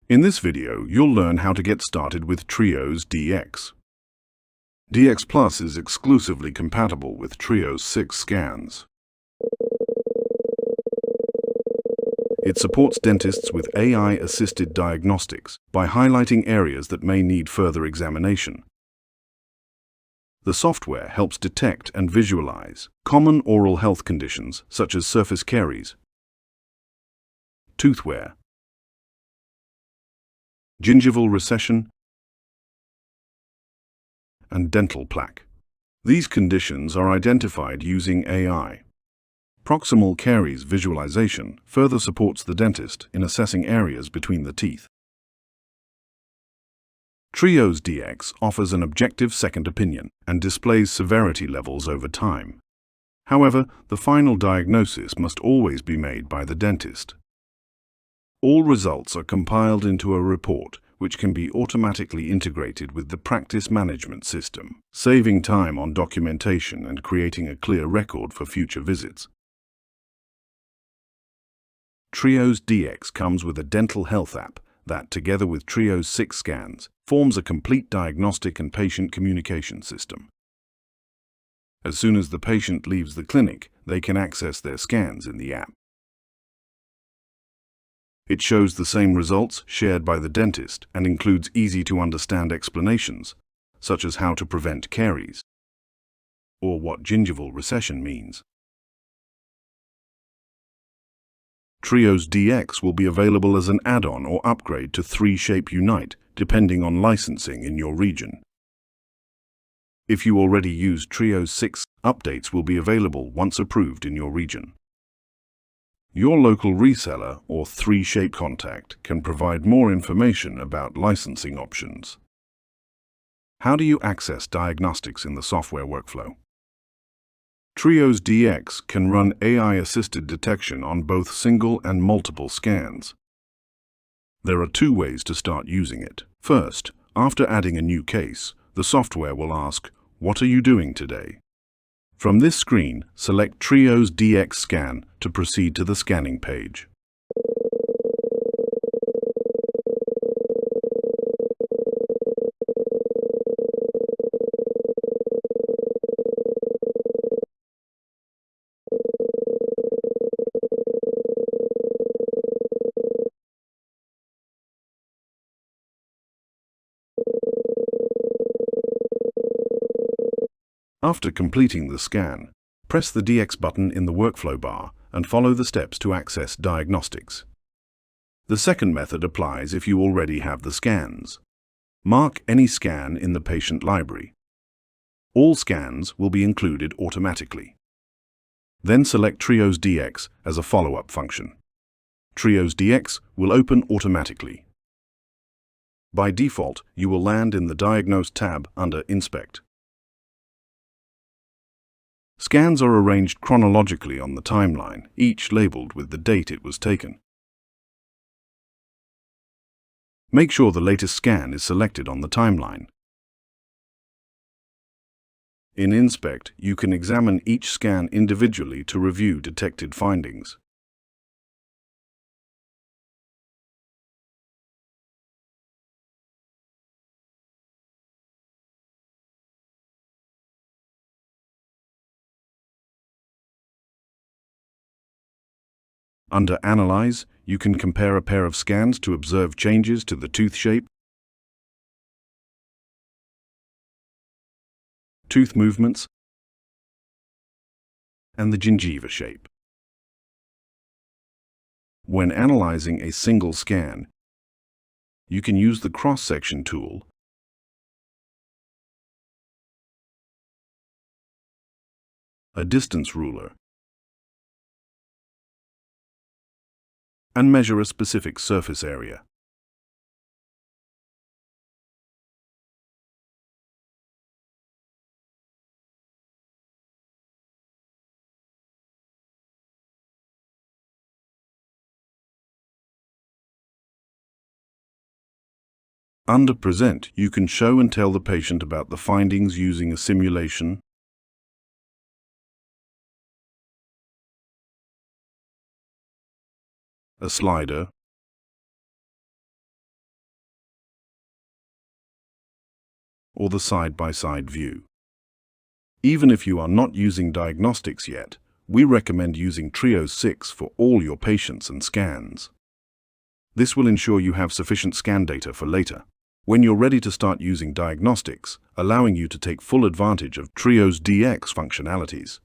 In this video, you'll learn how to get started with Trios DX. DX Plus is exclusively compatible with Trios 6 scans. It supports dentists with AI-assisted diagnostics by highlighting areas that may need further examination. The software helps detect and visualize common oral health conditions such as surface caries, tooth wear, gingival recession, and dental plaque. These conditions are identified using AI. Proximal caries visualization further supports the dentist in assessing areas between the teeth. Trios DX offers an objective second opinion and displays severity levels over time. However, the final diagnosis must always be made by the dentist. All results are compiled into a report which can be automatically integrated with the practice management system, saving time on documentation and creating a clear record for future visits. Trios DX comes with a dental health app that, together with Trios 6 scans, forms a complete diagnostic and patient communication system. As soon as the patient leaves the clinic, they can access their scans in the app. It shows the same results shared by the dentist and includes easy-to-understand explanations, such as how to prevent caries or what gingival recession means. Trios DX will be available as an add-on or upgrade to 3Shape Unite, depending on licensing in your region. If you already use Trios 6, updates will be available once approved in your region. Your local reseller or 3Shape contact can provide more information about licensing options. How do you access diagnostics in the software workflow? Trios DX can run AI-assisted detection on both single and multiple scans. There are two ways to start using it. First, after adding a new case, the software will ask, "What are you doing today?" From this screen, select Trios DX Scan to proceed to the scanning page. After completing the scan, press the DX button in the workflow bar and follow the steps to access diagnostics. The second method applies if you already have the scans. Mark any scan in the patient library. All scans will be included automatically. Then select Trios DX as a follow-up function. Trios DX will open automatically. By default, you will land in the Diagnose tab under Inspect. Scans are arranged chronologically on the timeline, each labeled with the date it was taken. Make sure the latest scan is selected on the timeline. In Inspect, you can examine each scan individually to review detected findings. Under Analyze, you can compare a pair of scans to observe changes to the tooth shape, tooth movements, and the gingiva shape. When analyzing a single scan, you can use the cross-section tool a distance ruler, and measure a specific surface area. Under Present, you can show and tell the patient about the findings using a simulation, a slider, or the side-by-side view. Even if you are not using Diagnostics yet, we recommend using Trios 6 for all your patients and scans. This will ensure you have sufficient scan data for later, when you're ready to start using Diagnostics, allowing you to take full advantage of Trios DX functionalities.